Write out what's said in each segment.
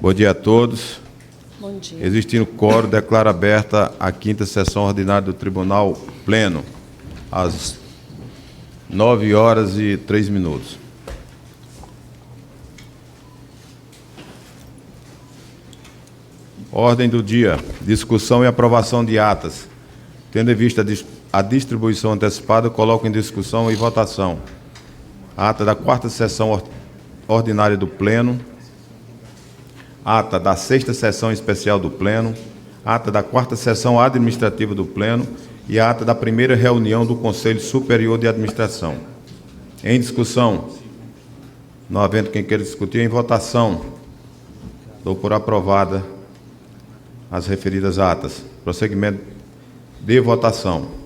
Bom dia a todos. Bom dia. Existindo quórum, declaro aberta a 5ª sessão ordinária do Tribunal Pleno, às 9h03. Ordem do dia: discussão e aprovação de atas. Tendo em vista a distribuição antecipada, coloco em discussão e votação a ata da 4ª sessão ordinária do Pleno, ata da 6ª sessão especial do Pleno, ata da 4ª sessão administrativa do Pleno e a ata da 1ª reunião do Conselho Superior de Administração. Em discussão, não havendo quem queira discutir, em votação, dou por aprovada as referidas atas. Prosseguimento de votação.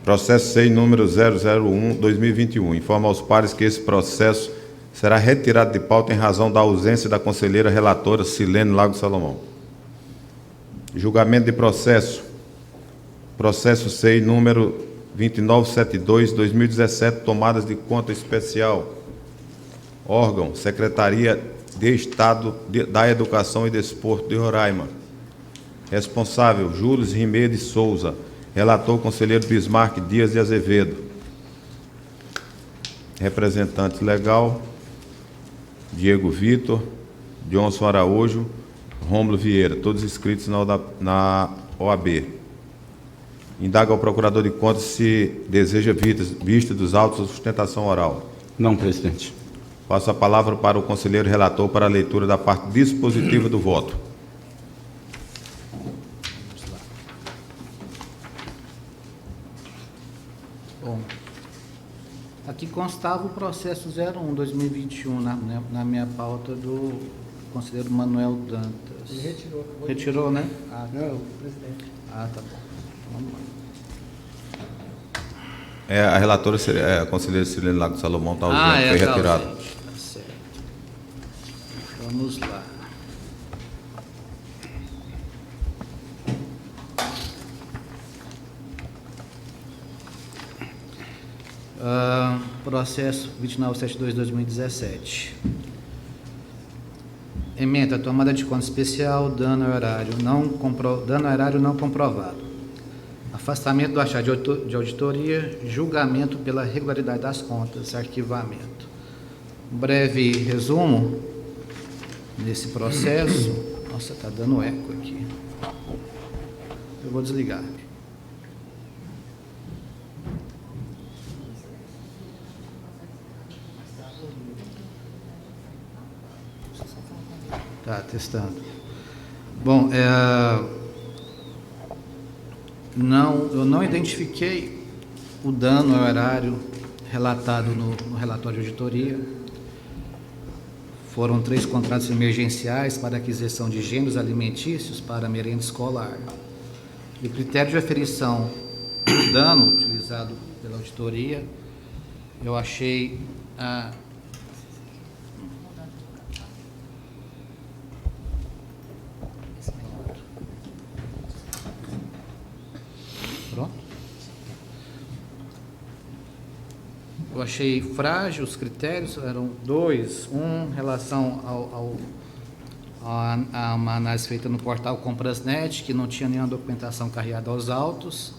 Processo SEI número 001/2021. Informa aos pares que esse processo será retirado de pauta em razão da ausência da conselheira relatora Silene Lago Salomão. Julgamento de processo. Processo SEI número 2972/2017. Tomadas de conta especial. Órgão: Secretaria de Estado da Educação e Desporto de Roraima. Responsável: Júlio Rimeiro de Souza. Relator: conselheiro Bismarck Dias de Azevedo. Representante legal: Diego Vitor, Johnson Araújo, Rômulo Vieira, todos inscritos na OAB. Indaga ao procurador de contas se deseja vista dos autos ou sustentação oral. Não, presidente. Passo a palavra para o conselheiro relator para a leitura da parte dispositiva do voto. Bom, aqui constava o processo 01/2021 na minha pauta do conselheiro Manuel Dantas. Ele retirou. Retirou, né? Ah, não, o presidente. Ah, tá bom. Vamos lá. A relatora, a conselheira Silene Lago Salomão, está ausente, foi retirada. Tá certo. Vamos lá. Processo 2972/2017. Ementa: tomada de conta especial, dano ao erário não comprovado. Afastamento do achado de auditoria, julgamento pela regularidade das contas, arquivamento. Um breve resumo nesse processo. Nossa, está dando eco aqui. Eu vou desligar. Tá, testando. Bom, eu não identifiquei o dano ao erário relatado no relatório de auditoria. Foram 3 contratos emergenciais para aquisição de gêneros alimentícios para merenda escolar. E o critério de aferição do dano utilizado pela auditoria, eu achei Eu achei frágil, os critérios eram 2. Em relação a uma análise feita no portal Comprasnet, que não tinha nenhuma documentação carregada aos autos,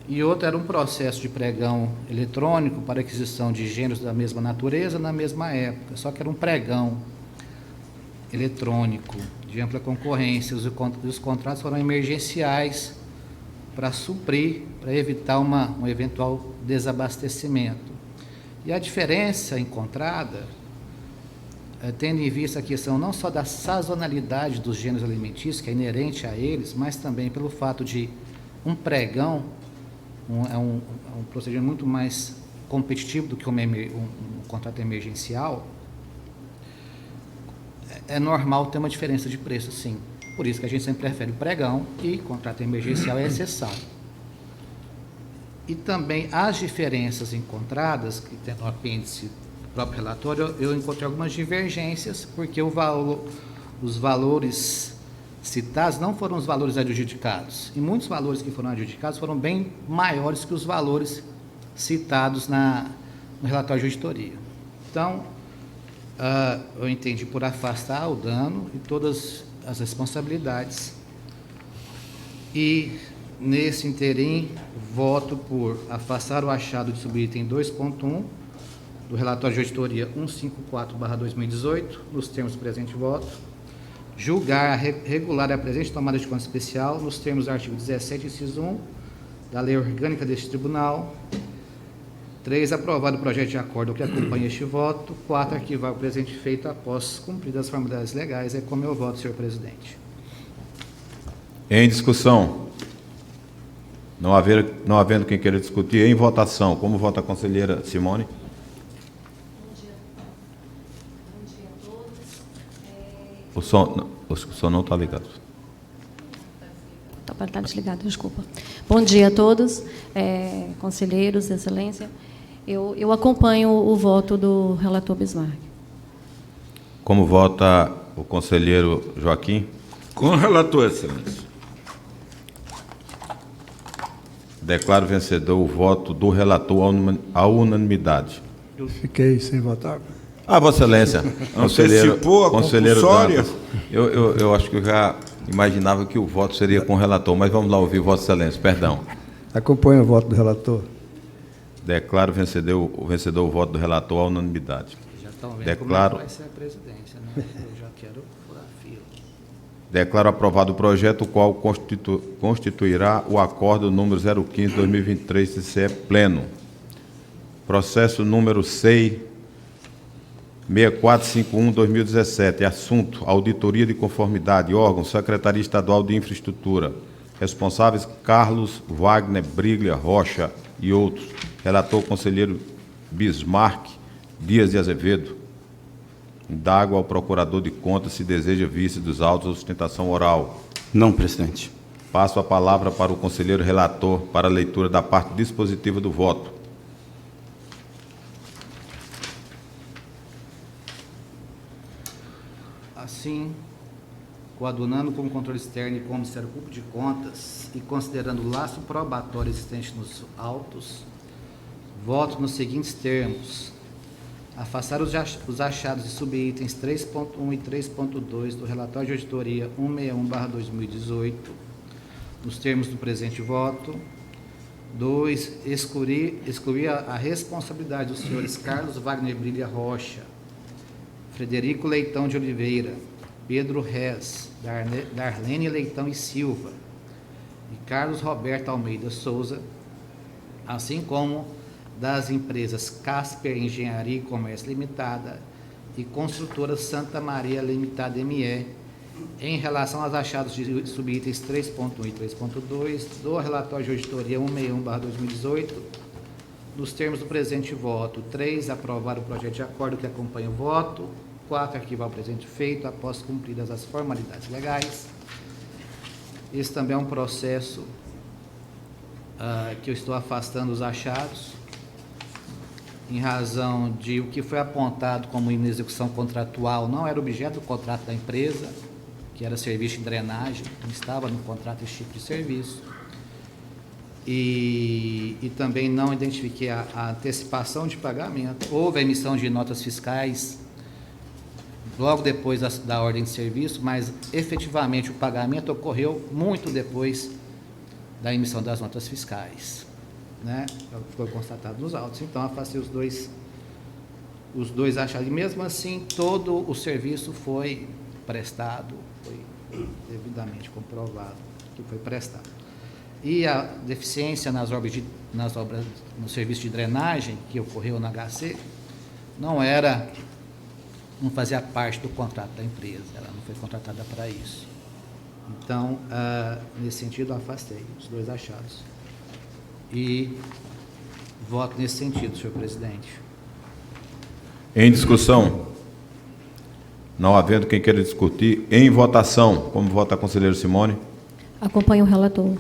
e outro era um processo de pregão eletrônico para aquisição de gêneros da mesma natureza na mesma época, só que era um pregão eletrônico de ampla concorrência. Os contratos foram emergenciais para suprir, para evitar um eventual desabastecimento. E a diferença encontrada, tendo em vista a questão não só da sazonalidade dos gêneros alimentícios, que é inerente a eles, mas também pelo fato de um pregão é um procedimento muito mais competitivo do que um contrato emergencial, é normal ter uma diferença de preço, sim. Por isso que a gente sempre prefere o pregão e contrato emergencial é necessário. E também as diferenças encontradas, que tem no apêndice do próprio relatório, eu encontrei algumas divergências, porque os valores citados não foram os valores adjudicados. E muitos valores que foram adjudicados foram bem maiores que os valores citados no relatório de auditoria. Então, eu entendi por afastar o dano e todas as responsabilidades. E, nesse interim, voto por afastar o achado de subitem 2.1 do relatório de auditoria 154/2018, nos termos do presente voto, julgar regular a presente tomada de conta especial nos termos do artigo 17, inciso 1, da Lei Orgânica deste Tribunal. 3, aprovado o projeto de acordo que acompanha este voto. 4, arquivar o presente feito após cumpridas as formalidades legais. É como eu voto, senhor presidente. Em discussão. Não havendo quem queira discutir, em votação. Como vota a conselheira Simone? Bom dia a todos. O som não está ligado. Está desligado, desculpa. Bom dia a todos, conselheiros, excelência. Eu acompanho o voto do relator Bismarck. Como vota o conselheiro Joaquim? Com o relator, excelência. Declaro vencedor o voto do relator à unanimidade. Eu fiquei sem votar. Vossa Excelência, Antecipou a conselheiro compulsória? Dantas, eu acho que eu já imaginava que o voto seria com o relator, mas vamos lá ouvir Vossa Excelência, perdão. Acompanho o voto do relator. Declaro vencedor o voto do relator à unanimidade. Já estão vendo Declaro- como é que vai ser a presidência, né? Eu já quero furar fila. Declaro aprovado o projeto, o qual constituirá o acordo número 015/2023 TCE pleno. Processo número 6451/2017. Assunto: auditoria de conformidade. Órgão: Secretaria Estadual de Infraestrutura. Responsáveis: Carlos Wagner Briglia Rocha e outros. Relator: conselheiro Bismarck Dias de Azevedo. Indago ao procurador de contas se deseja vista dos autos ou sustentação oral. Não, presidente. Passo a palavra para o conselheiro relator para a leitura da parte dispositiva do voto. Assim, coadunando com o controle externo e com o Ministério Público de Contas e considerando o laço probatório existente nos autos, voto nos seguintes termos: afastar os achados de subitens 3.1 e 3.2 do relatório de auditoria 161/2018, nos termos do presente voto. 2, excluir a responsabilidade dos senhores Carlos Wagner Briglia Rocha, Frederico Leitão de Oliveira, Pedro Rez, Darlene Leitão e Silva e Carlos Roberto Almeida Souza, assim como das empresas Casper Engenharia e Comércio Limitada e Construtora Santa Maria Limitada ME, em relação aos achados de subitens 3.1 e 3.2 do relatório de auditoria 161/2018, nos termos do presente voto. 3, aprovar o projeto de acordo que acompanha o voto. 4, arquivar o presente feito após cumpridas as formalidades legais. Esse também é um processo que eu estou afastando os achados, em razão de o que foi apontado como inexecução contratual não era objeto do contrato da empresa, que era serviço de drenagem, não estava no contrato esse tipo de serviço. E também não identifiquei a antecipação de pagamento. Houve a emissão de notas fiscais logo depois da ordem de serviço, mas efetivamente o pagamento ocorreu muito depois da emissão das notas fiscais, né? Foi constatado nos autos. Então, afastei os dois achados. E mesmo assim, todo o serviço foi prestado, foi devidamente comprovado que foi prestado. E a deficiência nas obras no serviço de drenagem que ocorreu na HC não fazia parte do contrato da empresa, ela não foi contratada para isso. Então, nesse sentido, afastei os dois achados. E voto nesse sentido, senhor presidente. Em discussão. Não havendo quem queira discutir, em votação. Como vota a conselheira Simone? Acompanho o relator.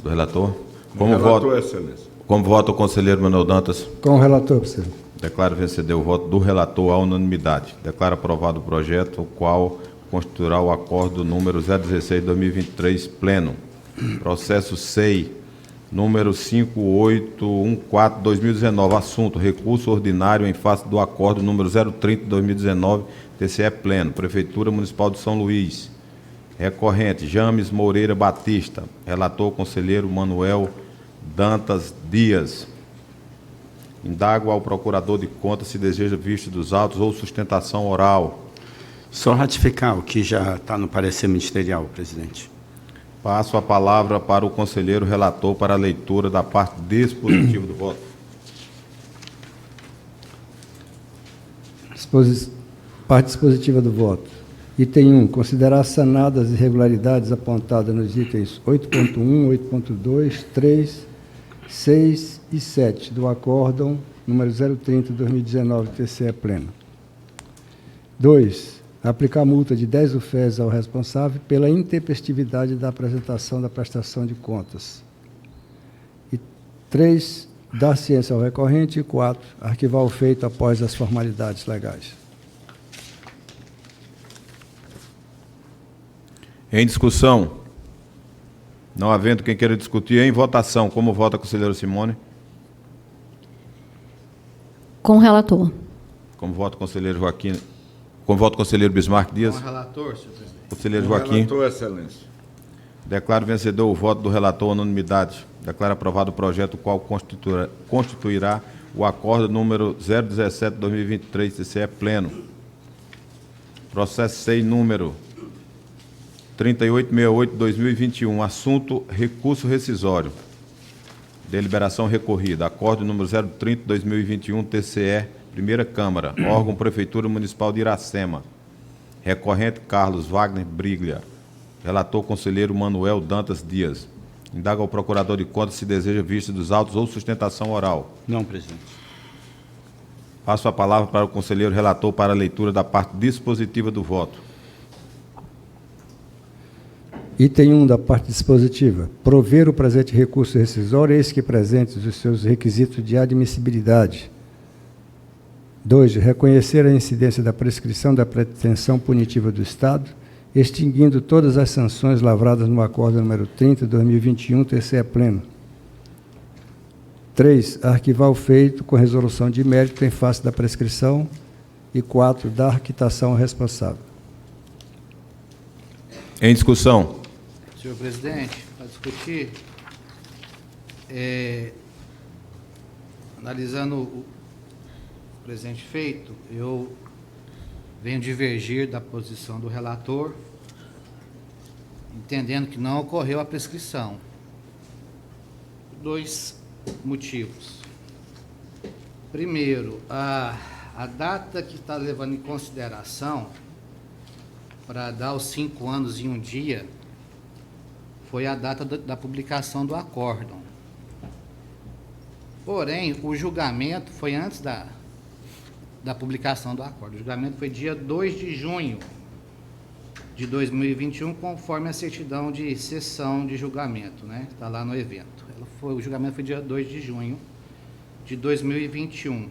Do relator? Relator, excelência. Como vota o conselheiro Manuel Dantas? Com o relator, presidente. Declaro vencedor o voto do relator à unanimidade. Declaro aprovado o projeto, o qual constituirá o acordo número 016/2023 pleno. Processo SEI número 5814/2019, assunto: recurso ordinário em face do acordo número 030/2019, TCE pleno, Prefeitura Municipal de São Luís. Recorrente: James Moreira Batista. Relator: conselheiro Manuel Dantas Dias. Indago ao procurador de contas se deseja vista dos autos ou sustentação oral. Só ratificar o que já está no parecer ministerial, presidente. Passo a palavra para o conselheiro relator para a leitura da parte dispositiva do voto. Parte dispositiva do voto. Item 1. Considerar sanadas as irregularidades apontadas nos itens 8.1, 8.2, 3, 6 e 7 do acórdão número 030/2019, TCE pleno. 2. Aplicar multa de 10 UFES ao responsável pela intempestividade da apresentação da prestação de contas. E 3. Dar ciência ao recorrente. E 4. Arquivar o feito após as formalidades legais. Em discussão. Não havendo quem queira discutir, em votação. Como vota a conselheira Simone? Com o relator. Como vota o conselheiro Joaquim? Como vota o conselheiro Bismarck Dias? Com o relator, senhor presidente. Conselheiro Com o Joaquim. relator, excelência. Declaro vencedor o voto do relator, unanimidade. Declaro aprovado o projeto, o qual constituirá o acordo número 017/2023, TCE pleno. Processo SEI número 3868/2021, assunto: recurso rescisório. Deliberação recorrida. Acordo número 030/2021, TCE, Primeira Câmara, órgão Prefeitura Municipal de Iracema. Recorrente: Carlos Wagner Briglia. Relator: conselheiro Manuel Dantas Dias. Indaga ao procurador de contas se deseja vista dos autos ou sustentação oral. Não, presidente. Passo a palavra para o conselheiro relator para a leitura da parte dispositiva do voto. Item 1 da parte dispositiva. Prover o presente recurso rescisório, eis que presentes os seus requisitos de admissibilidade. 2. Reconhecer a incidência da prescrição da pretensão punitiva do Estado, extinguindo todas as sanções lavradas no acordo número 30/2021, TCE pleno. 3. Arquivar o feito com resolução de mérito em face da prescrição. E 4. Dar quitação ao responsável. Em discussão. Senhor presidente, para discutir, analisando o presente feito, eu venho divergir da posição do relator, entendendo que não ocorreu a prescrição. 2 motivos. Primeiro, a data que está levando em consideração para dar os 5 anos em um dia foi a data da publicação do acórdão. Porém, o julgamento foi antes da publicação do acórdão. O julgamento foi dia 2 de junho de 2021, conforme a certidão de sessão de julgamento, né? Está lá no evento. O julgamento foi dia 2 de junho de 2021.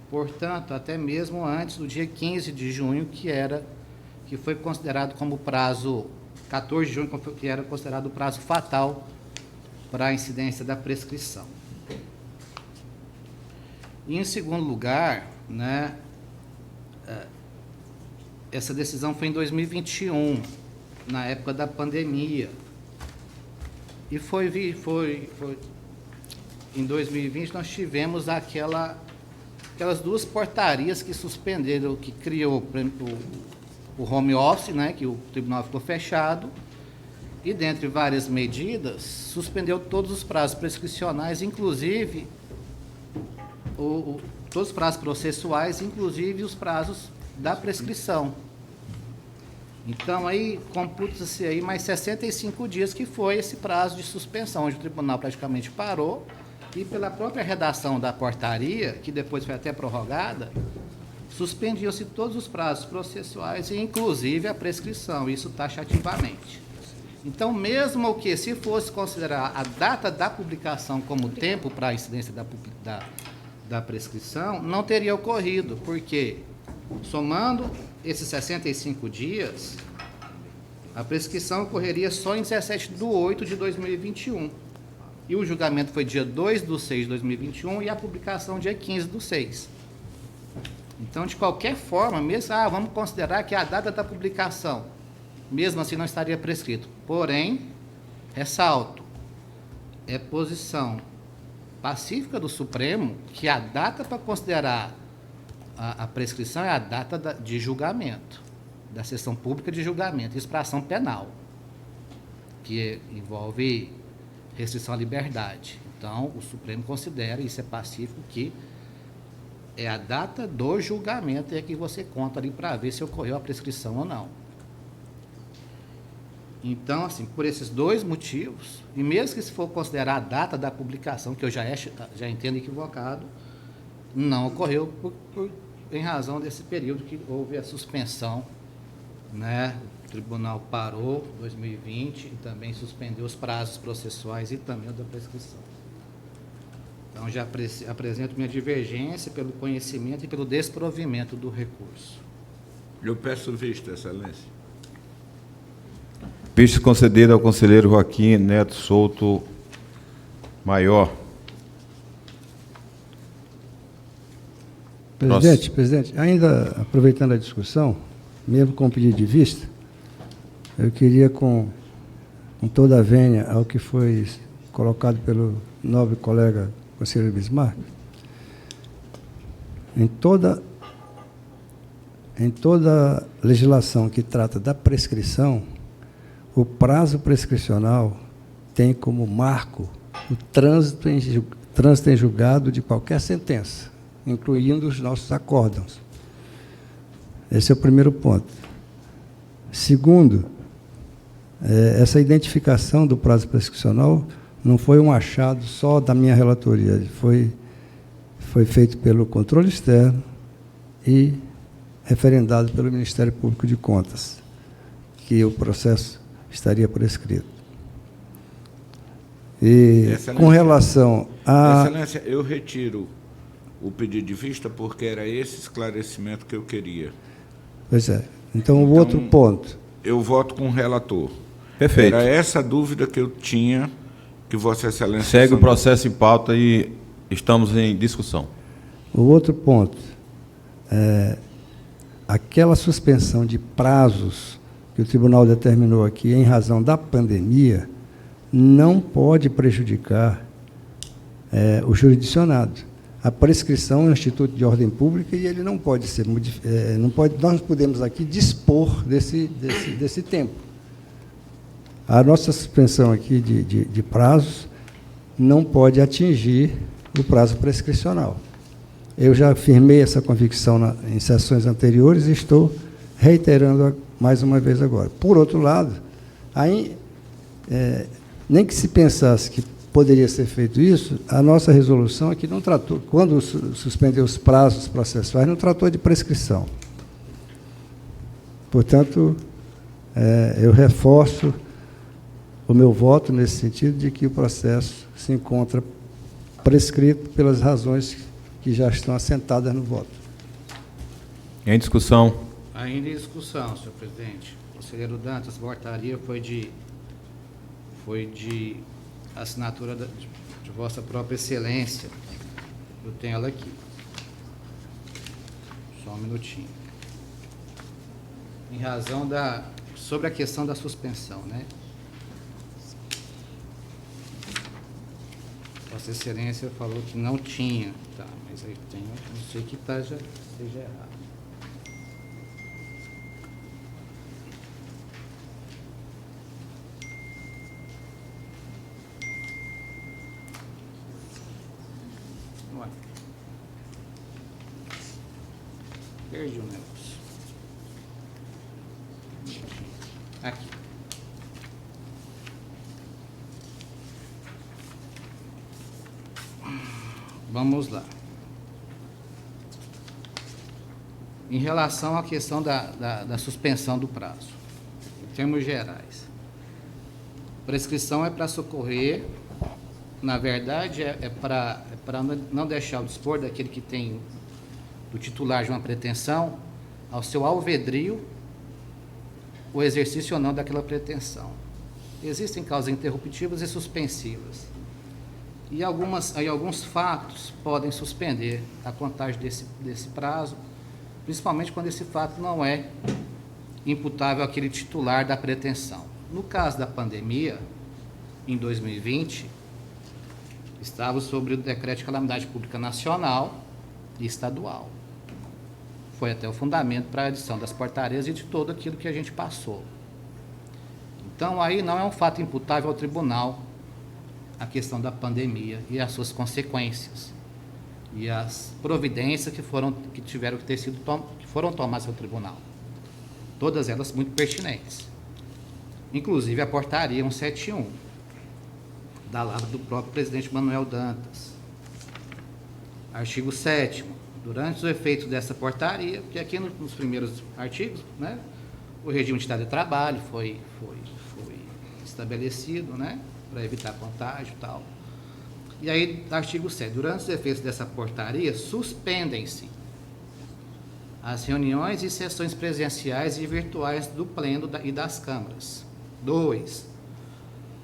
Portanto, até mesmo antes do dia 15 de junho, que foi considerado como prazo, 14 de junho, que era considerado o prazo fatal para a incidência da prescrição. E, em segundo lugar, né, essa decisão foi em 2021, na época da pandemia. E em 2020 nós tivemos aquelas 2 portarias que suspenderam, que criou o home office, né, que o tribunal ficou fechado, e dentre várias medidas, suspendeu todos os prazos prescricionais, inclusive todos os prazos processuais, inclusive os prazos da prescrição. Então, aí, computa-se aí mais 65 dias, que foi esse prazo de suspensão, onde o tribunal praticamente parou, e pela própria redação da portaria, que depois foi até prorrogada, suspendiam-se todos os prazos processuais, e inclusive a prescrição, isso taxativamente. Então, mesmo que se fosse considerar a data da publicação como tempo para a incidência da prescrição, não teria ocorrido, porque, somando esses 65 dias, a prescrição ocorreria só em 17/8 de 2021. e o julgamento foi dia 2/6/2021 e a publicação dia 15/6. Então, de qualquer forma, mesmo, vamos considerar que a data da publicação, mesmo assim, não estaria prescrito. Porém, ressalto, é posição pacífica do Supremo que a data para considerar a prescrição é a data de julgamento, da sessão pública de julgamento, isso para ação penal, que envolve restrição à liberdade. Então, o Supremo considera, isso é pacífico, que é a data do julgamento, é que você conta ali para ver se ocorreu a prescrição ou não. Então, assim, por esses dois motivos, e mesmo que se for considerar a data da publicação, que eu já entendo equivocado, não ocorreu em razão desse período que houve a suspensão, né? O tribunal parou em 2020 e também suspendeu os prazos processuais e também o da prescrição. Então, já apresento minha divergência pelo conhecimento e pelo desprovimento do recurso. Eu peço vista, Excelência. Vista concedida ao conselheiro Joaquim Neto Souto Maior. Presidente, ainda aproveitando a discussão, mesmo com o pedido de vista, eu queria, com toda a vênia ao que foi colocado pelo nobre colega conselheiro Bismarck, em toda legislação que trata da prescrição, o prazo prescricional tem como marco o trânsito em julgado de qualquer sentença, incluindo os nossos acórdãos. Esse é o primeiro ponto. Segundo, essa identificação do prazo prescricional não foi um achado só da minha relatoria, foi feito pelo controle externo e referendado pelo Ministério Público de Contas, que o processo estaria prescrito. E, com relação a... Excelência, eu retiro o pedido de vista porque era esse esclarecimento que eu queria. Pois é. Então, o outro ponto. Eu voto com o relator. Perfeito. Era essa dúvida que eu tinha, que Vossa Excelência... Segue o processo em pauta e estamos em discussão. O outro ponto. Aquela suspensão de prazos que o tribunal determinou aqui em razão da pandemia não pode prejudicar o jurisdicionado. A prescrição é um instituto de ordem pública e ele não pode ser nós podemos aqui dispor desse tempo. A nossa suspensão aqui de prazos não pode atingir o prazo prescricional. Eu já afirmei essa convicção em sessões anteriores e estou reiterando mais uma vez agora. Por outro lado, nem que se pensasse que poderia ser feito isso, a nossa resolução aqui não tratou, quando suspendeu os prazos processuais, não tratou de prescrição. Portanto, eu reforço o meu voto nesse sentido de que o processo se encontra prescrito pelas razões que já estão assentadas no voto. Em discussão. Ainda em discussão, senhor presidente. Conselheiro Dantas, a portaria foi de assinatura de Vossa própria Excelência. Eu tenho ela aqui. Só um minutinho. Em razão sobre a questão da suspensão, né? Vossa Excelência falou que não tinha. Tá, mas aí tem, não sei que seja errado. Perdi o negócio. Aqui. Vamos lá. Em relação à questão da suspensão do prazo, em termos gerais, prescrição é para socorrer, na verdade, é para não deixar o dispor daquele que tem, do titular de uma pretensão, ao seu alvedrio, o exercício ou não daquela pretensão. Existem causas interruptivas e suspensivas. E alguns fatos podem suspender a contagem desse prazo, principalmente quando esse fato não é imputável àquele titular da pretensão. No caso da pandemia, em 2020, estava sobre o decreto de calamidade pública nacional e estadual. Foi até o fundamento para a edição das portarias e de tudo aquilo que a gente passou. Então, aí não é um fato imputável ao tribunal a questão da pandemia e as suas consequências e as providências que foram tomadas pelo tribunal. Todas elas muito pertinentes. Inclusive a portaria 171, da lavra do próprio presidente Manuel Dantas. Artigo 7º. Durante os efeitos dessa portaria, porque aqui nos primeiros artigos, né, o regime de estado de trabalho foi estabelecido, né, para evitar contágio e tal. E aí, artigo 7º. Durante os efeitos dessa portaria, suspendem-se as reuniões e sessões presenciais e virtuais do Pleno e das câmaras. 2.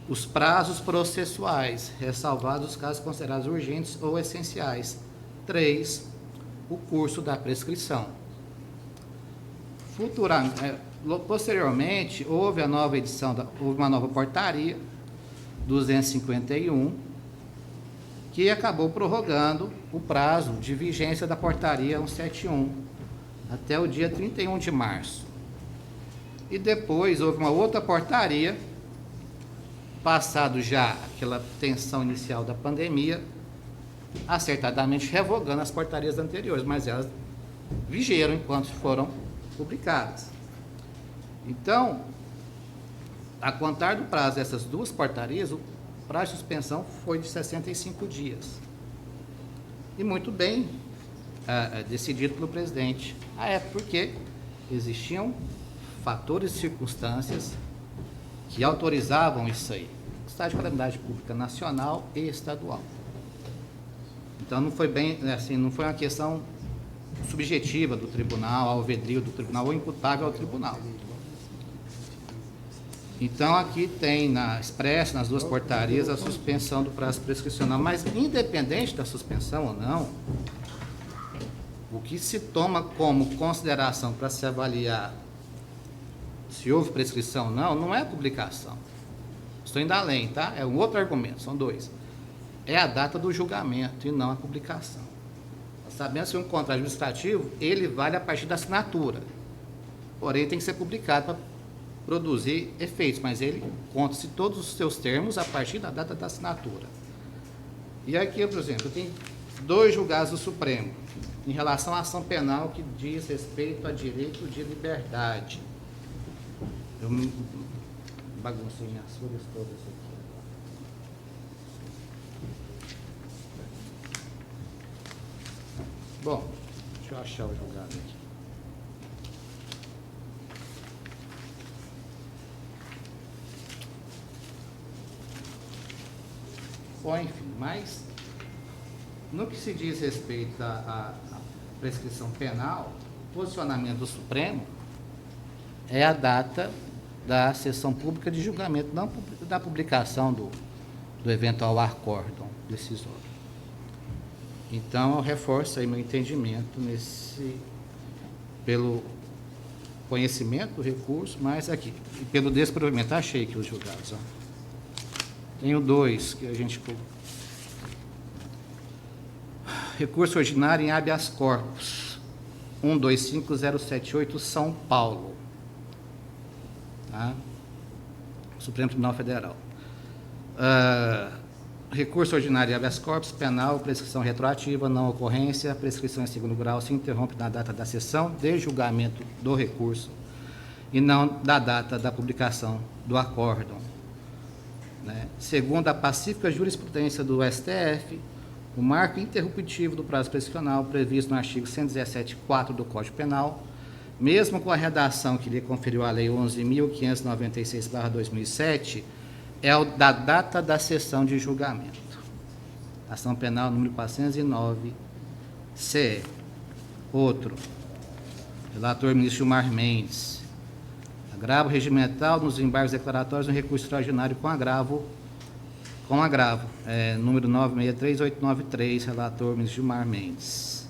Os prazos processuais, ressalvados os casos considerados urgentes ou essenciais. 3. O curso da prescrição. Posteriormente, houve uma nova portaria 251, que acabou prorrogando o prazo de vigência da portaria 171 até o dia 31 de março. E depois houve uma outra portaria, passado já aquela tensão inicial da pandemia, acertadamente revogando as portarias anteriores, mas elas vigeram enquanto foram publicadas. Então, a contar do prazo dessas duas portarias, o prazo de suspensão foi de 65 dias. E muito bem decidido pelo presidente. Porque existiam fatores e circunstâncias que autorizavam isso aí. Estado de calamidade pública nacional e estadual. Então não foi bem, assim, não foi uma questão subjetiva do tribunal, alvedrio do tribunal ou imputável ao tribunal. Então aqui tem expresso nas duas portarias a suspensão do prazo prescricional, mas independente da suspensão ou não, o que se toma como consideração para se avaliar se houve prescrição ou não, não é a publicação. Estou indo além, tá? É um outro argumento, são dois. É a data do julgamento e não a publicação. Sabendo se um contrato administrativo, ele vale a partir da assinatura. Porém, tem que ser publicado para produzir efeitos, mas ele conta-se todos os seus termos a partir da data da assinatura. E aqui, por exemplo, tem 2 julgados do Supremo em relação à ação penal que diz respeito a direito de liberdade. Eu baguncei minhas folhas todas aqui. Bom, deixa eu achar o julgado aqui. Bom, enfim, mas no que se diz respeito à prescrição penal, o posicionamento do Supremo é a data da sessão pública de julgamento, não da publicação do eventual acórdão decisório. Então, eu reforço aí meu entendimento pelo conhecimento do recurso, mas aqui, e pelo desprovimento. Achei aqui os julgados. Ó. Tenho 2 que a gente... Recurso ordinário em habeas corpus, 125078, São Paulo. Tá? Supremo Tribunal Federal. Recurso ordinário em habeas corpus, penal, prescrição retroativa, não ocorrência, prescrição em segundo grau se interrompe na data da sessão de julgamento do recurso e não da data da publicação do acórdão. Né? Segundo a pacífica jurisprudência do STF, o marco interruptivo do prazo prescricional previsto no artigo 117.4 do Código Penal, mesmo com a redação que lhe conferiu a Lei 11.596/2007, é o da data da sessão de julgamento. Ação penal número 409, CE. Outro, relator ministro Gilmar Mendes. Agravo regimental nos embargos declaratórios no recurso extraordinário com agravo Com agravo, número 963893, relator ministro Gilmar Mendes.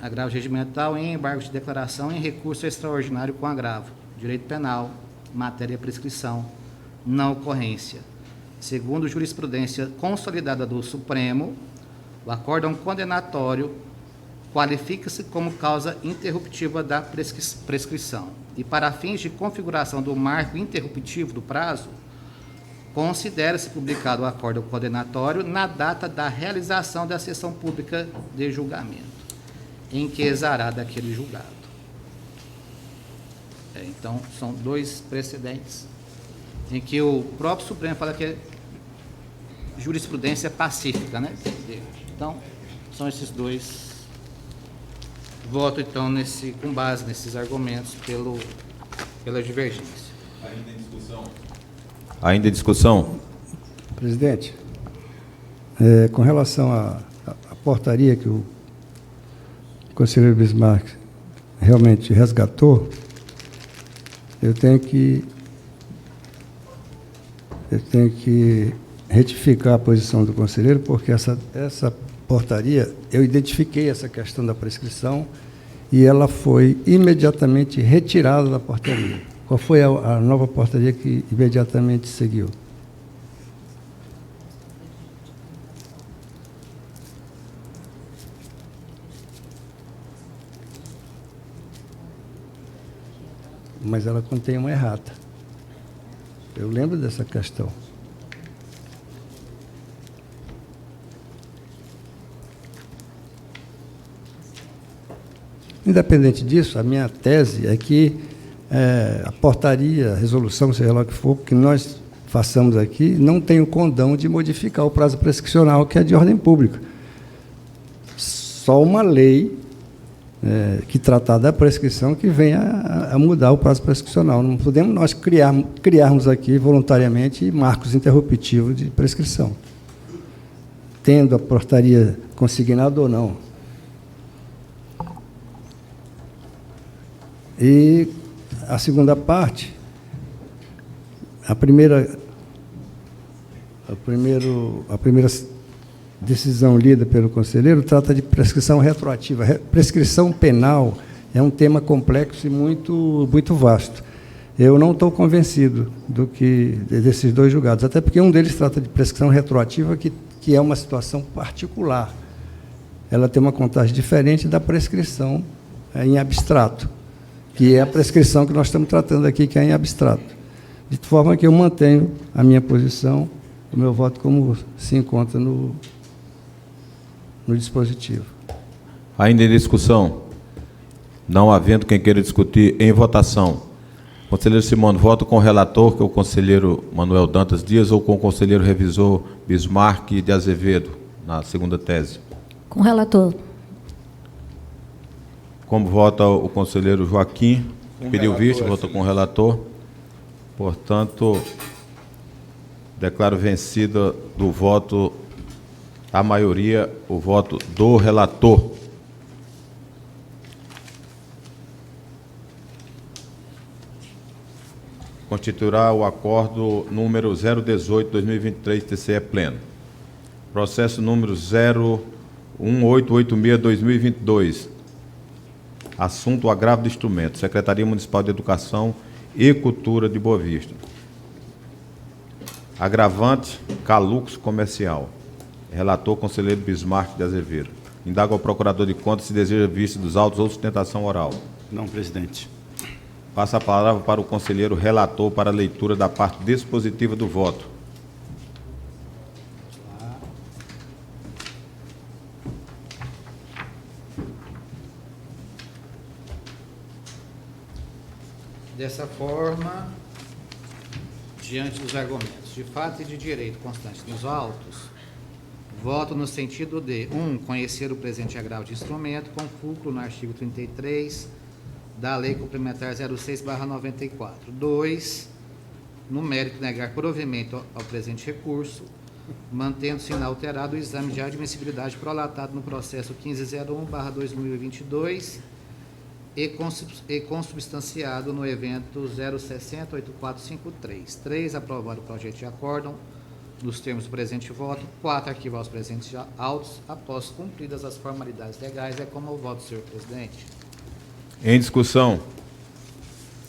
Agravo regimental em embargo de declaração em recurso extraordinário com agravo. Direito penal, matéria prescrição, não ocorrência. Segundo jurisprudência consolidada do Supremo, o acórdão condenatório qualifica-se como causa interruptiva da prescrição. E para fins de configuração do marco interruptivo do prazo, considera-se publicado o acórdão condenatório na data da realização da sessão pública de julgamento, em que exará daquele julgado. Então, são dois precedentes em que o próprio Supremo fala que é jurisprudência pacífica, né? Então, são esses dois. Voto, então, com base nesses argumentos pela divergência. Ainda em discussão? Ainda em discussão? Presidente, com relação à portaria que o conselheiro Bismarck realmente resgatou, eu tenho que retificar a posição do conselheiro, porque essa portaria, eu identifiquei essa questão da prescrição e ela foi imediatamente retirada da portaria. Qual foi a nova portaria que imediatamente seguiu? Mas ela contém uma errata. Eu lembro dessa questão. Independente disso, a minha tese é que a portaria, a resolução, seja lá o que for, que nós façamos aqui, não tem o condão de modificar o prazo prescricional, que é de ordem pública. Só uma lei que tratar da prescrição que venha a mudar o prazo prescricional. Não podemos nós criarmos aqui voluntariamente marcos interruptivos de prescrição, tendo a portaria consignada ou não. E a segunda parte, a primeira decisão lida pelo conselheiro trata de prescrição retroativa. Prescrição penal é um tema complexo e muito vasto. Eu não estou convencido desses dois julgados, até porque um deles trata de prescrição retroativa, que é uma situação particular. Ela tem uma contagem diferente da prescrição em abstrato, que é a prescrição que nós estamos tratando aqui, que é em abstrato. De forma que eu mantenho a minha posição, o meu voto como se encontra no dispositivo. Ainda em discussão? Não havendo quem queira discutir, em votação. Conselheiro Simone, voto com o relator, que é o conselheiro Manuel Dantas Dias, ou com o conselheiro revisor Bismarck de Azevedo, na segunda tese? Com o relator. Como vota o conselheiro Joaquim, que pediu vista, vota com o relator. Portanto, declaro vencida do voto a maioria, o voto do relator. Constituirá o acordo número 018/2023, TCE pleno. Processo número 01886/2022. Assunto agravo de instrumento. Secretaria Municipal de Educação e Cultura de Boa Vista. Agravante, Calux Comercial. Relator, conselheiro Bismarck de Azevedo. Indaga ao procurador de contas se deseja vista dos autos ou sustentação oral. Não, presidente. Passa a palavra para o conselheiro relator para a leitura da parte dispositiva do voto. Dessa forma, diante dos argumentos de fato e de direito constantes nos autos, voto no sentido de 1. Conhecer o presente agravo de instrumento, com fulcro no artigo 33 da Lei Complementar 06/94. 2. No mérito, negar provimento ao presente recurso, mantendo-se inalterado o exame de admissibilidade prolatado no processo 1501/2022 e consubstanciado no evento 060-8453. 3. Aprovar o projeto de acórdão nos termos do presente voto. 4, arquivar os presentes autos após cumpridas as formalidades legais. É como eu voto, senhor presidente. Em discussão.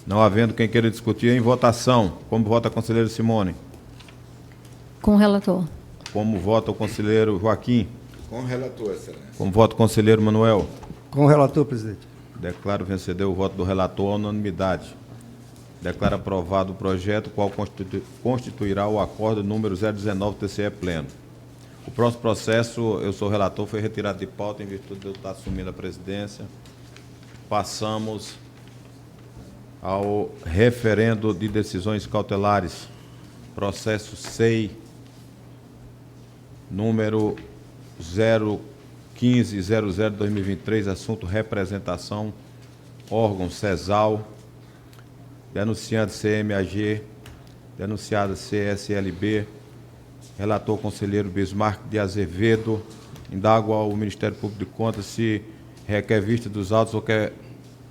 Não havendo quem queira discutir, em votação. Como vota a conselheira Simone? Com o relator. Como vota o conselheiro Joaquim? Com o relator, excelência. Como vota o conselheiro Manuel? Com o relator, presidente. Declaro vencedor o voto do relator à unanimidade. Declaro aprovado o projeto, qual constituirá o acordo número 019 TCE Pleno. O próximo processo, eu sou relator, foi retirado de pauta em virtude de eu estar assumindo a presidência. Passamos ao referendo de decisões cautelares. Processo SEI, número 01500-2023, assunto representação, órgão CESAL, denunciante CMAG, denunciada CSLB, relator conselheiro Bismarck de Azevedo. Indago ao Ministério Público de Contas se requer vista dos autos ou quer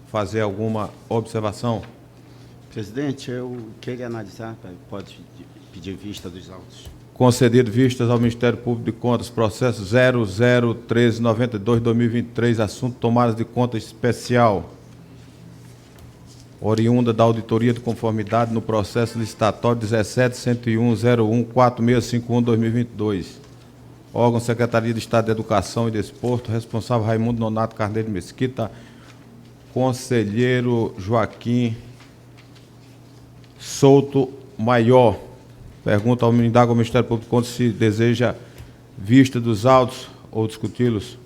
fazer alguma observação. Presidente, eu queria analisar, pode pedir vista dos autos. Concedido vistas ao Ministério Público de Contas, processo 001392-2023, assunto tomadas de conta especial, oriunda da auditoria de conformidade no processo licitatório 17.101.01.4651-2022. Órgão Secretaria de Estado de Educação e Desporto, responsável Raimundo Nonato Carneiro Mesquita, conselheiro Joaquim Souto Maior. Pergunta ao Ministério Público de Contas se deseja vista dos autos ou discuti-los.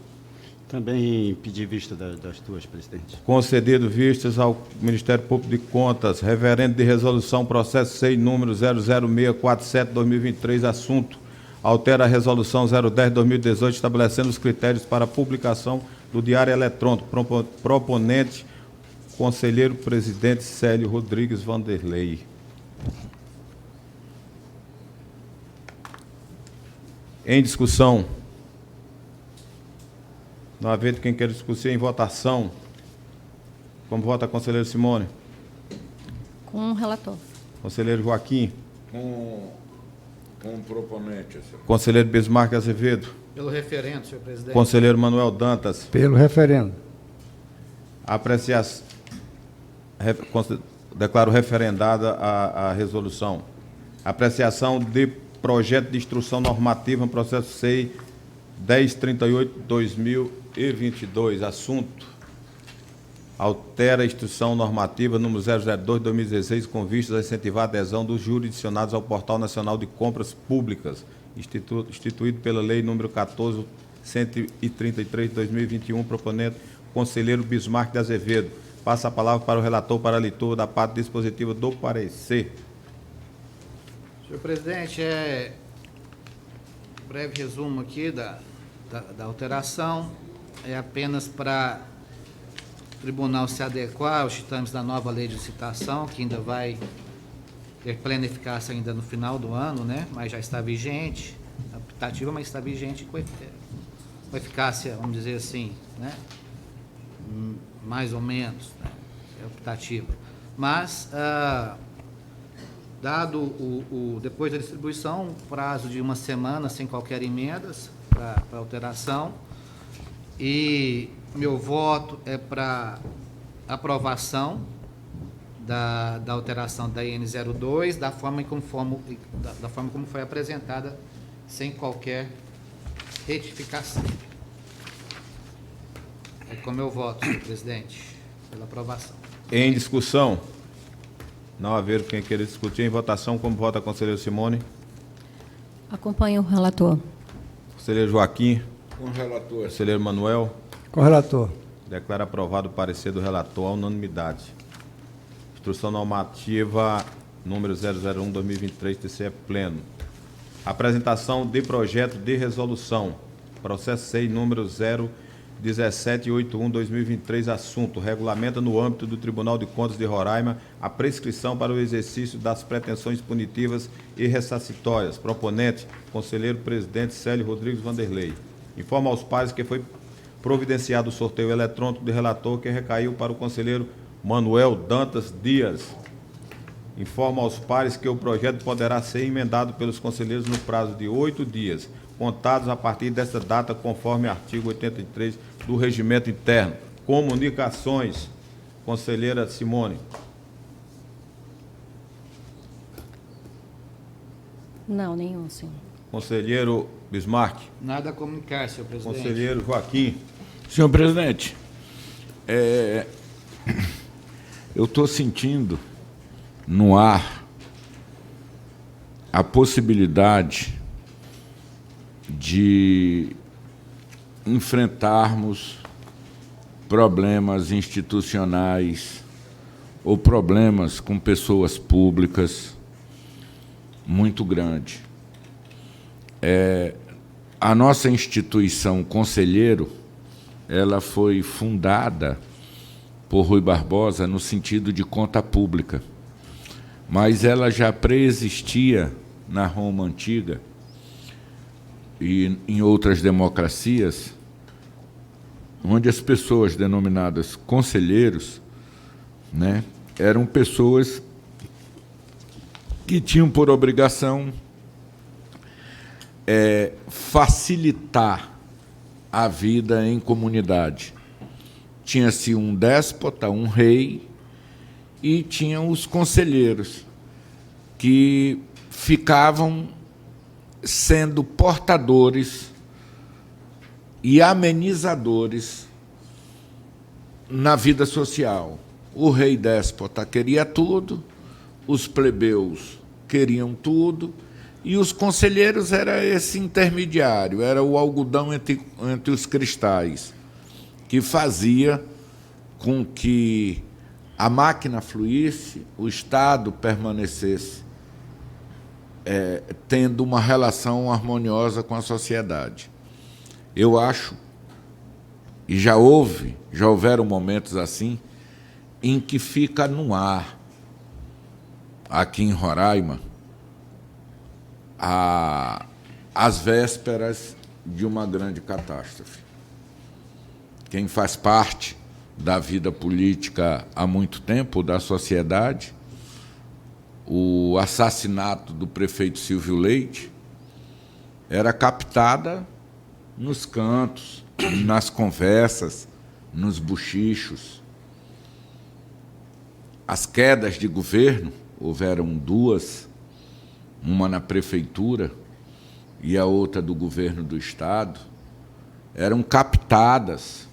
Também pedir vista das duas, presidente. Concedido vistas ao Ministério Público de Contas, referendo de resolução, processo SEI número 00647-2023, assunto altera a resolução 010-2018, estabelecendo os critérios para a publicação do Diário Eletrônico. Proponente, conselheiro presidente Célio Rodrigues Vanderlei. Em discussão. Não havendo quem queira discutir, em votação. Como vota a conselheira Simone? Com o relator. Conselheiro Joaquim? Com o proponente, excelência. Conselheiro Bismarck Azevedo? Pelo referendo, senhor presidente. Conselheiro Manuel Dantas? Pelo referendo. Apreciação. Declaro referendada a resolução. Apreciação de projeto de instrução normativa no processo SEI 1038-2022. Assunto: altera a instrução normativa número 002-2016 com vistas a incentivar a adesão dos jurisdicionados ao Portal Nacional de Compras Públicas, instituído pela Lei número 14.133/2021, proponente conselheiro Bismarck de Azevedo. Passa a palavra para o relator para a leitura da parte dispositiva do parecer. Senhor presidente, breve resumo aqui da alteração. É apenas para o tribunal se adequar aos ditames da nova lei de licitação, que ainda vai ter plena eficácia ainda no final do ano, né? Mas já está vigente, optativa, mas está vigente com eficácia, vamos dizer assim, né? Mais ou menos, né? É optativa. Mas, dado depois da distribuição, um prazo de uma semana sem qualquer emendas para alteração, e meu voto é para aprovação da alteração da IN 02, da forma como foi apresentada, sem qualquer retificação. É como eu voto, senhor presidente, pela aprovação. Em discussão. Não haver quem queira discutir, em votação, como vota a conselheira Simone? Acompanho o relator. Conselheiro Joaquim? Com o relator, Conselheiro Manuel? Com o relator. Declaro aprovado o parecer do relator à unanimidade. Instrução normativa número 001/2023, TCE Pleno. Apresentação de projeto de resolução. Processo SEI número 01781/2023, assunto: regulamenta no âmbito do Tribunal de Contas de Roraima a prescrição para o exercício das pretensões punitivas e ressarcitórias. Proponente, conselheiro presidente Célio Rodrigues Vanderlei. Informa aos pares que foi providenciado o sorteio eletrônico de relator que recaiu para o conselheiro Manuel Dantas Dias. informa aos pares que o projeto poderá ser emendado pelos conselheiros no prazo de 8 dias, contados a partir desta data, conforme artigo 83 do Regimento Interno. Comunicações. Conselheira Simone. Não, nenhum, senhor. Conselheiro Bismarck. Nada a comunicar, senhor presidente. Conselheiro Joaquim. Senhor presidente, eu estou sentindo no ar a possibilidade de enfrentarmos problemas institucionais ou problemas com pessoas públicas muito grande. A nossa instituição Conselheiro, ela foi fundada por Rui Barbosa no sentido de conta pública, mas ela já preexistia na Roma Antiga e em outras democracias, onde as pessoas denominadas conselheiros, né, eram pessoas que tinham por obrigação facilitar a vida em comunidade. Tinha-se um déspota, um rei, e tinham os conselheiros, que ficavam sendo portadores e amenizadores na vida social. O rei déspota queria tudo, os plebeus queriam tudo, e os conselheiros era esse intermediário, era o algodão entre os cristais, que fazia com que a máquina fluísse, o Estado permanecesse tendo uma relação harmoniosa com a sociedade. Eu acho, e já houveram momentos assim, em que fica no ar, aqui em Roraima, às vésperas de uma grande catástrofe. Quem faz parte da vida política há muito tempo, da sociedade, o assassinato do prefeito Silvio Leite era captada nos cantos, nas conversas, nos bochichos. As quedas de governo, houveram duas, uma na prefeitura e a outra do governo do Estado, eram captadas.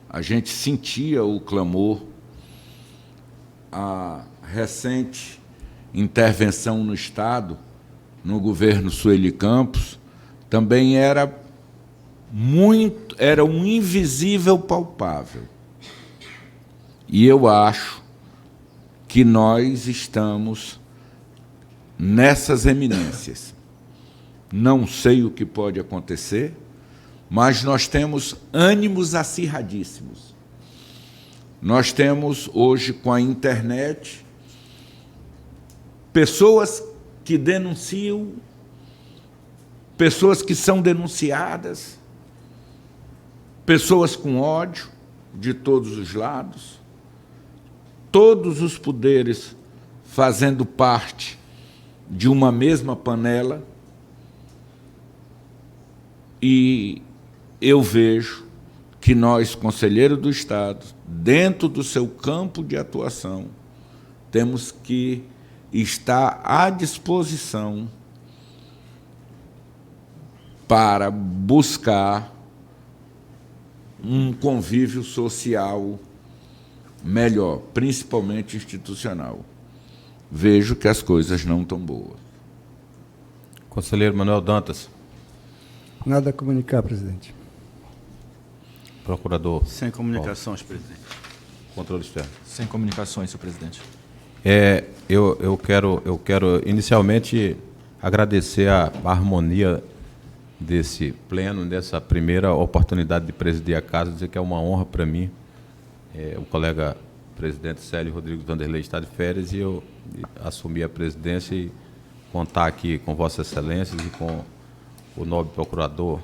A gente sentia o clamor. A recente intervenção no Estado, no governo Sueli Campos, também era um invisível palpável. E eu acho que nós estamos nessas eminências. Não sei o que pode acontecer, mas nós temos ânimos acirradíssimos. Nós temos, hoje, com a internet, pessoas que denunciam, pessoas que são denunciadas, pessoas com ódio de todos os lados, todos os poderes fazendo parte de uma mesma panela, e eu vejo que nós, conselheiros do Estado, dentro do seu campo de atuação, temos que estar à disposição para buscar um convívio social melhor, principalmente institucional. Vejo que as coisas não estão boas. Conselheiro Manuel Dantas. Nada a comunicar, presidente. Procurador. Sem comunicações, presidente. Controle externo. Sem comunicações, senhor presidente. Eu quero inicialmente agradecer a harmonia desse pleno, dessa primeira oportunidade de presidir a casa, dizer que é uma honra para mim. O colega presidente Célio Rodrigues Vanderlei está de férias e eu assumi a presidência e contar aqui com Vossas Excelências e com o nobre procurador,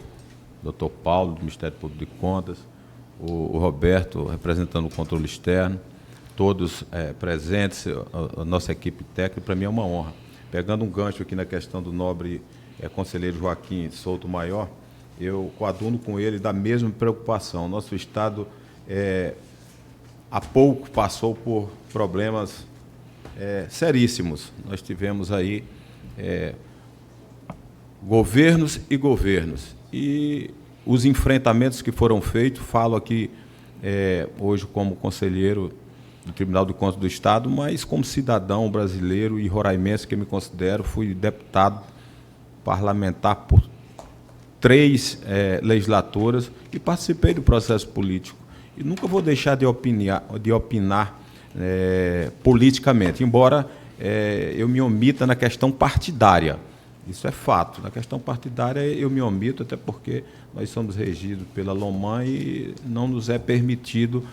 doutor Paulo, do Ministério Público de Contas, o Roberto, representando o controle externo, todos presentes, a nossa equipe técnica, para mim é uma honra. Pegando um gancho aqui na questão do nobre conselheiro Joaquim Souto Maior, eu coaduno com ele da mesma preocupação. Nosso Estado, há pouco, passou por problemas seríssimos. Nós tivemos aí governos e governos. E os enfrentamentos que foram feitos, falo aqui hoje como conselheiro do Tribunal de Contas do Estado, mas como cidadão brasileiro e roraimense que me considero, fui deputado parlamentar por 3 legislaturas e participei do processo político. E nunca vou deixar de opinar politicamente, embora eu me omita na questão partidária. Isso é fato. Na questão partidária eu me omito, até porque nós somos regidos pela LOMAN e não nos é permitido,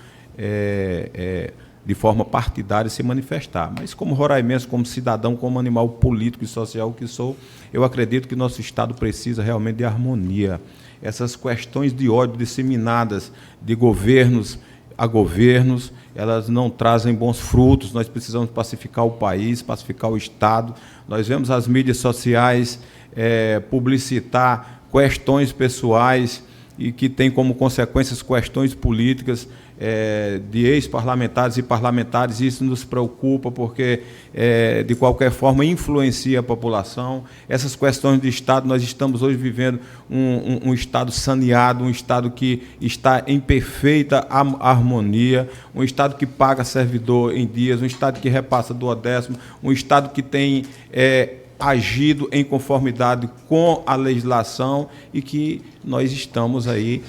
de forma partidária, se manifestar. Mas como roraimense, como cidadão, como animal político e social que sou, eu acredito que nosso Estado precisa realmente de harmonia. Essas questões de ódio disseminadas de governos a governos, elas não trazem bons frutos. Nós precisamos pacificar o país, pacificar o Estado. Nós vemos as mídias sociais publicitar questões pessoais e que tem como consequências questões políticas de ex-parlamentares e parlamentares. Isso nos preocupa porque, de qualquer forma, influencia a população. Essas questões de Estado, nós estamos hoje vivendo um Estado saneado, um Estado que está em perfeita harmonia, um Estado que paga servidor em dias, um Estado que repassa 12º, um Estado que tem agido em conformidade com a legislação e que nós estamos aí,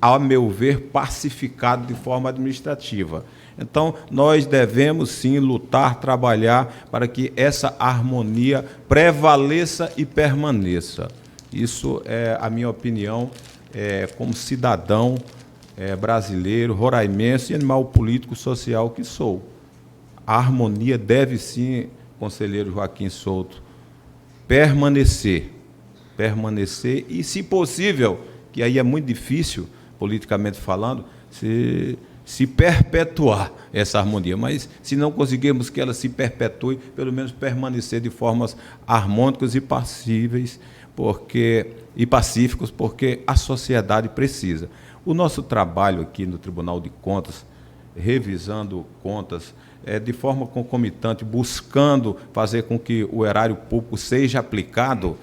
a meu ver, pacificados de forma administrativa. Então, nós devemos, sim, lutar, trabalhar para que essa harmonia prevaleça e permaneça. Isso é a minha opinião como cidadão brasileiro, roraimense e animal político social que sou. A harmonia deve, sim, conselheiro Joaquim Souto, permanecer e, se possível, que aí é muito difícil, politicamente falando, se perpetuar essa harmonia. Mas, se não conseguirmos que ela se perpetue, pelo menos permanecer de formas harmônicas e pacíficos, porque a sociedade precisa. O nosso trabalho aqui no Tribunal de Contas, revisando contas, de forma concomitante, buscando fazer com que o erário público seja aplicado,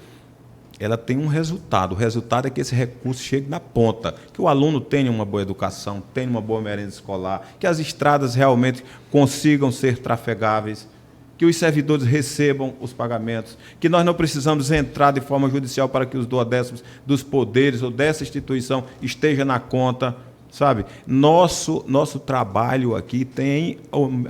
ela tem um resultado. O resultado é que esse recurso chegue na ponta, que o aluno tenha uma boa educação, tenha uma boa merenda escolar, que as estradas realmente consigam ser trafegáveis, que os servidores recebam os pagamentos, que nós não precisamos entrar de forma judicial para que os 12º dos poderes ou dessa instituição esteja na conta. Sabe, nosso trabalho aqui tem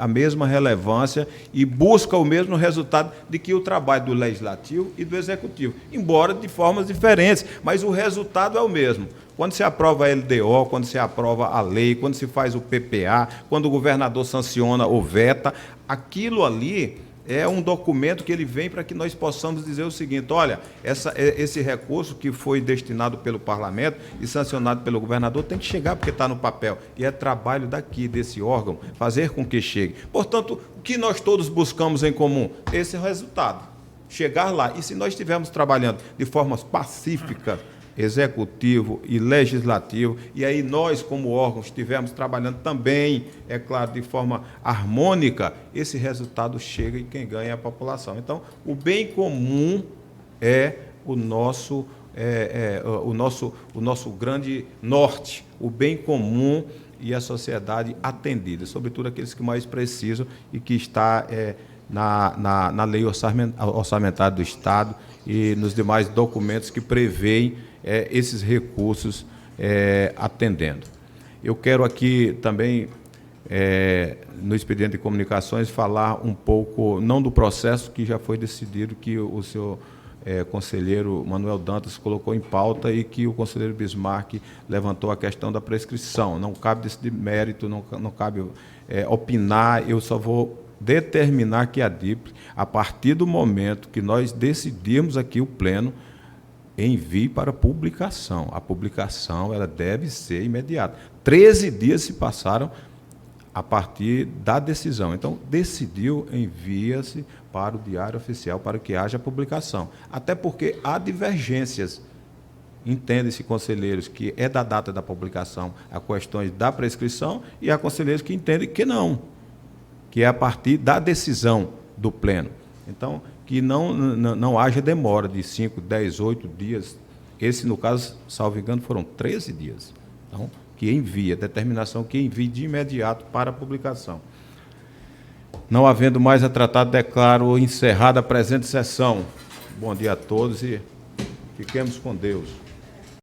a mesma relevância e busca o mesmo resultado de que o trabalho do Legislativo e do Executivo, embora de formas diferentes, mas o resultado é o mesmo. Quando se aprova a LDO, quando se aprova a lei, quando se faz o PPA, quando o governador sanciona ou veta, aquilo ali é um documento que ele vem para que nós possamos dizer o seguinte: olha, esse recurso que foi destinado pelo parlamento e sancionado pelo governador tem que chegar porque está no papel. E é trabalho daqui, desse órgão, fazer com que chegue. Portanto, o que nós todos buscamos em comum? Esse é o resultado. Chegar lá. E se nós estivermos trabalhando de formas pacíficas, executivo e legislativo, e aí nós, como órgãos, estivermos trabalhando também, é claro, de forma harmônica, esse resultado chega e quem ganha é a população. Então, o bem comum é o nosso grande norte, o bem comum e a sociedade atendida, sobretudo aqueles que mais precisam e que está na lei orçamentária do Estado e nos demais documentos que prevêem esses recursos atendendo. Eu quero aqui também, no expediente de comunicações, falar um pouco, não do processo que já foi decidido, que o senhor conselheiro Manuel Dantas colocou em pauta e que o conselheiro Bismarck levantou a questão da prescrição. Não cabe decidir mérito, não cabe opinar, eu só vou determinar que a DIPRE, a partir do momento que nós decidirmos aqui o pleno, envie para publicação. A publicação ela deve ser imediata. 13 dias se passaram a partir da decisão. Então, decidiu, envia-se para o Diário Oficial para que haja publicação. Até porque há divergências. Entende-se, conselheiros, que é da data da publicação a questões da prescrição, e há conselheiros que entendem que não, que é a partir da decisão do pleno. Então, que não haja demora de 5, 10, 8 dias. Esse, no caso, salvo engano, foram 13 dias. Então, que envia, determinação que envie de imediato para a publicação. Não havendo mais a tratar, declaro encerrada a presente sessão. Bom dia a todos e fiquemos com Deus.